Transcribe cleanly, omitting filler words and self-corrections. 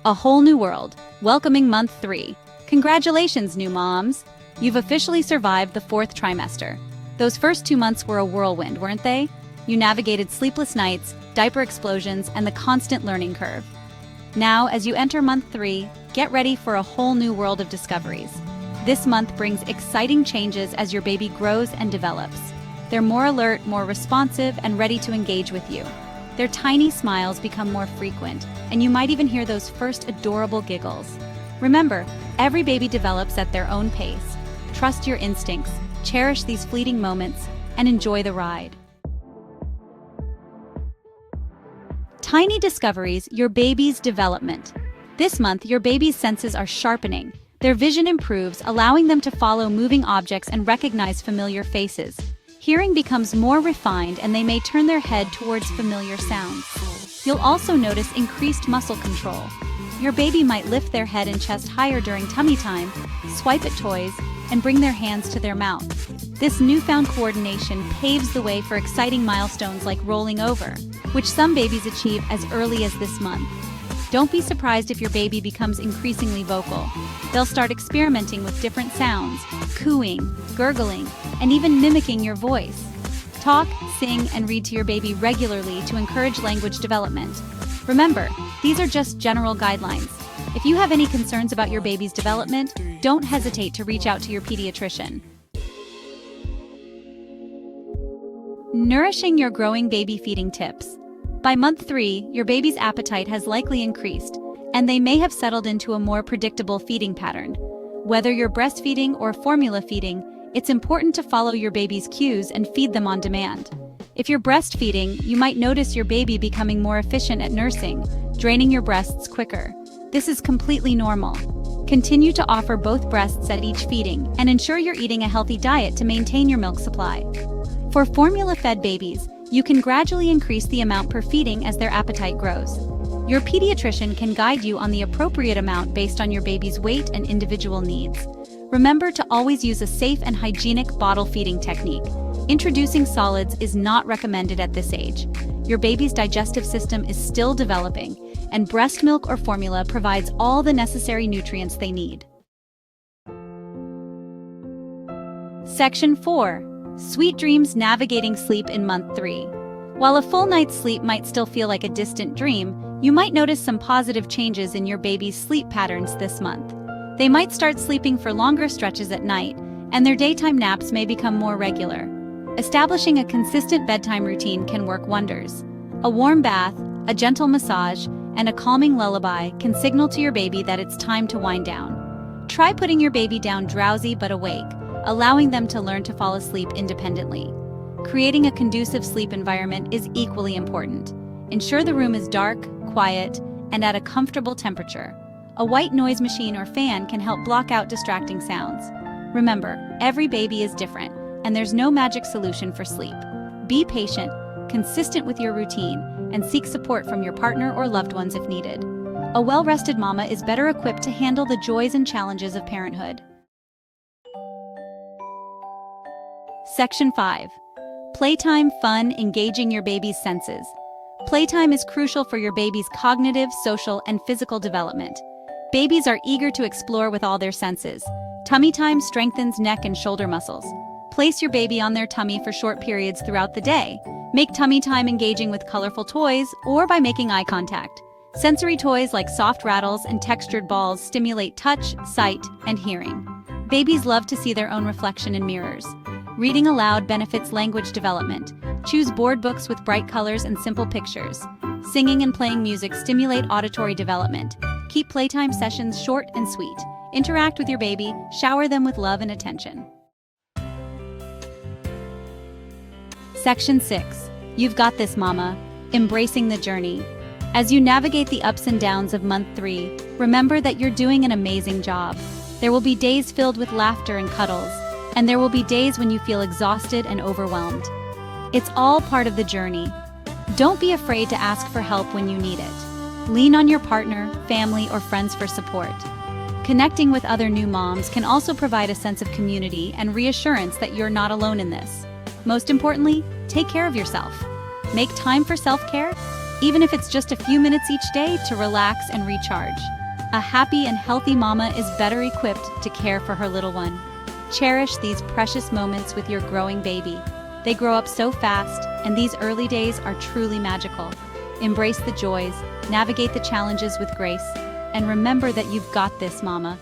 A whole new world, welcoming month 3. Congratulations, new moms! You've officially survived the 4th trimester. Those first 2 months were a whirlwind, weren't they? You navigated sleepless nights, diaper explosions, and the constant learning curve. Now, as you enter month 3, get ready for a whole new world of discoveries. This month brings exciting changes as your baby grows and develops. They're more alert, more responsive, and ready to engage with you. Their tiny smiles become more frequent, and you might even hear those first adorable giggles. Remember, every baby develops at their own pace. Trust your instincts, cherish these fleeting moments, and enjoy the ride. Tiny discoveries, your baby's development. This month, your baby's senses are sharpening. Their vision improves, allowing them to follow moving objects and recognize familiar faces. Hearing becomes more refined, and they may turn their head towards familiar sounds. You'll also notice increased muscle control. Your baby might lift their head and chest higher during tummy time, swipe at toys, and bring their hands to their mouth. This newfound coordination paves the way for exciting milestones like rolling over, which some babies achieve as early as this month. Don't be surprised if your baby becomes increasingly vocal. They'll start experimenting with different sounds, cooing, gurgling, and even mimicking your voice. Talk, sing, and read to your baby regularly to encourage language development. Remember, these are just general guidelines. If you have any concerns about your baby's development, don't hesitate to reach out to your pediatrician. Nourishing your growing baby feeding tips. By month 3, your baby's appetite has likely increased, and they may have settled into a more predictable feeding pattern. Whether you're breastfeeding or formula feeding, it's important to follow your baby's cues and feed them on demand. If you're breastfeeding, you might notice your baby becoming more efficient at nursing, draining your breasts quicker. This is completely normal. Continue to offer both breasts at each feeding and ensure you're eating a healthy diet to maintain your milk supply. For formula-fed babies, you can gradually increase the amount per feeding as their appetite grows. Your pediatrician can guide you on the appropriate amount based on your baby's weight and individual needs. Remember to always use a safe and hygienic bottle feeding technique. Introducing solids is not recommended at this age. Your baby's digestive system is still developing, and breast milk or formula provides all the necessary nutrients they need. Section 4. Sweet dreams navigating sleep in month 3. While a full night's sleep might still feel like a distant dream, you might notice some positive changes in your baby's sleep patterns this month. They might start sleeping for longer stretches at night, and their daytime naps may become more regular. Establishing a consistent bedtime routine can work wonders. A warm bath, a gentle massage, and a calming lullaby can signal to your baby that it's time to wind down. Try putting your baby down drowsy but awake, allowing them to learn to fall asleep independently. Creating a conducive sleep environment is equally important. Ensure the room is dark, quiet, and at a comfortable temperature. A white noise machine or fan can help block out distracting sounds. Remember, every baby is different, and there's no magic solution for sleep. Be patient, consistent with your routine, and seek support from your partner or loved ones if needed. A well-rested mama is better equipped to handle the joys and challenges of parenthood. Section 5. Playtime Fun, engaging your baby's senses. Playtime is crucial for your baby's cognitive, social, and physical development. Babies are eager to explore with all their senses. Tummy time strengthens neck and shoulder muscles. Place your baby on their tummy for short periods throughout the day. Make tummy time engaging with colorful toys or by making eye contact. Sensory toys like soft rattles and textured balls stimulate touch, sight, and hearing. Babies love to see their own reflection in mirrors. Reading aloud benefits language development. Choose board books with bright colors and simple pictures. Singing and playing music stimulate auditory development. Keep playtime sessions short and sweet. Interact with your baby, shower them with love and attention. Section 6. You've got this, mama. Embracing the journey. As you navigate the ups and downs of month 3, remember that you're doing an amazing job. There will be days filled with laughter and cuddles, and there will be days when you feel exhausted and overwhelmed. It's all part of the journey. Don't be afraid to ask for help when you need it. Lean on your partner, family, or friends for support. Connecting with other new moms can also provide a sense of community and reassurance that you're not alone in this. Most importantly, take care of yourself. Make time for self-care. even if it's just a few minutes each day to relax and recharge. A happy and healthy mama is better equipped to care for her little one. Cherish these precious moments with your growing baby. They grow up so fast, and these early days are truly magical. Embrace the joys, navigate the challenges with grace, and remember that you've got this, mama.